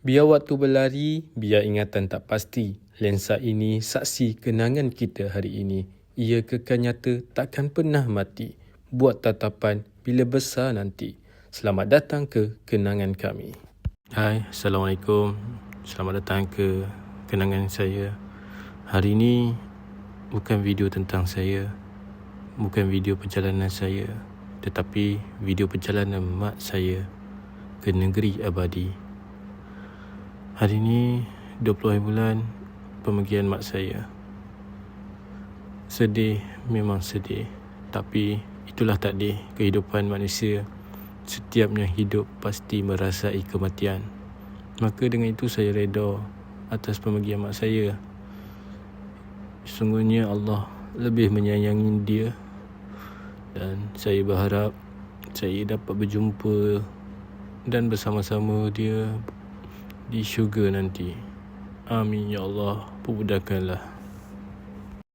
Biar waktu berlari, biar ingatan tak pasti. Lensa ini saksi kenangan kita hari ini. Ia kekal nyata, takkan pernah mati. Buat tatapan bila besar nanti. Selamat datang ke kenangan kami. Hai, Assalamualaikum. Selamat datang ke kenangan saya. Hari ini bukan video tentang saya, bukan video perjalanan saya, tetapi video perjalanan mak saya ke negeri abadi. Hari ini 20 hari bulan pemergian mak saya. Sedih, memang sedih. Tapi itulah takdir kehidupan manusia. Setiapnya hidup pasti merasai kematian. Maka dengan itu saya reda atas pemergian mak saya. Sungguhnya Allah lebih menyayangi dia. Dan saya berharap saya dapat berjumpa dan bersama-sama dia di syurga nanti. Amin ya Allah, perbudakanlah.